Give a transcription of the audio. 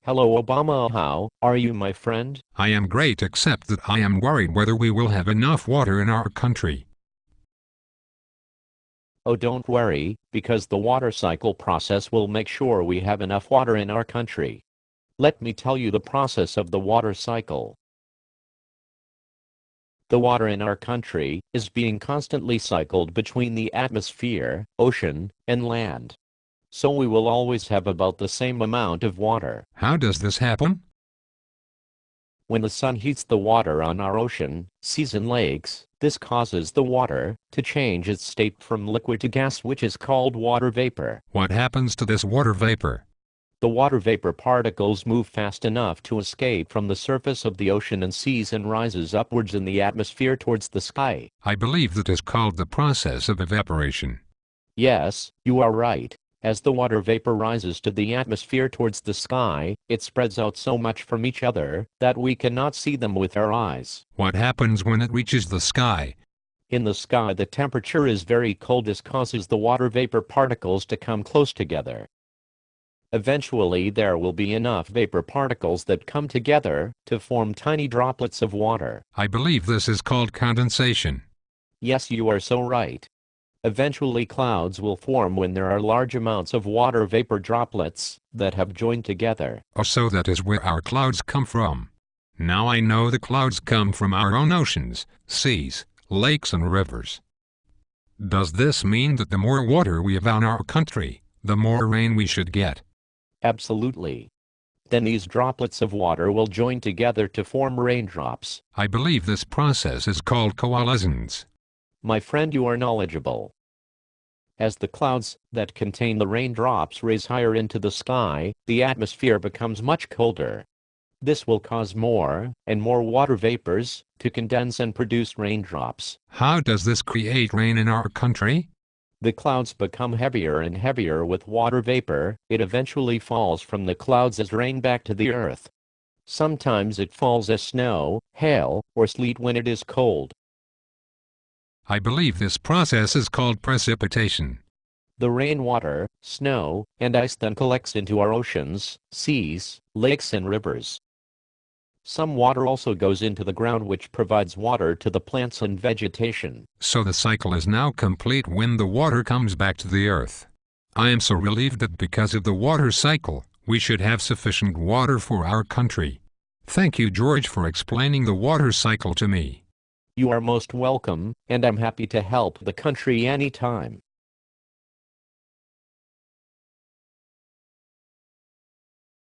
Hello Obama, how are you my friend? I am great, except that I am worried whether we will have enough water in our country. Oh, don't worry, because the water cycle process will make sure we have enough water in our country. Let me tell you the process of the water cycle. The water in our country is being constantly cycled between the atmosphere, ocean, and land. So we will always have about the same amount of water. How does this happen? When the sun heats the water on our ocean, seas and lakes, this causes the water to change its state from liquid to gas, which is called water vapor. What happens to this water vapor? The water vapor particles move fast enough to escape from the surface of the ocean and seas and rises upwards in the atmosphere towards the sky. I believe that is called the process of evaporation. Yes, you are right. As the water vapor rises to the atmosphere towards the sky, it spreads out so much from each other that we cannot see them with our eyes. What happens when it reaches the sky? In the sky, the temperature is very cold. This causes the water vapor particles to come close together. Eventually, there will be enough vapor particles that come together to form tiny droplets of water. I believe this is called condensation. Yes, you are so right. Eventually, clouds will form when there are large amounts of water vapor droplets that have joined together. Oh, so that is where our clouds come from. Now I know the clouds come from our own oceans, seas, lakes and rivers. Does this mean that the more water we have in our country, the more rain we should get? Absolutely. Then these droplets of water will join together to form raindrops. I believe this process is called coalescence. My friend, you are knowledgeable. As the clouds that contain the raindrops raise higher into the sky, the atmosphere becomes much colder. This will cause more and more water vapors to condense and produce raindrops. How does this create rain in our country? The clouds become heavier and heavier with water vapor. It eventually falls from the clouds as rain back to the earth. Sometimes it falls as snow, hail, or sleet when it is cold. I believe this process is called precipitation. The rainwater, snow, and ice then collects into our oceans, seas, lakes and rivers. Some water also goes into the ground, which provides water to the plants and vegetation. So the cycle is now complete when the water comes back to the earth. I am so relieved that because of the water cycle, we should have sufficient water for our country. Thank you, George, for explaining the water cycle to me. You are most welcome, and I'm happy to help the country anytime.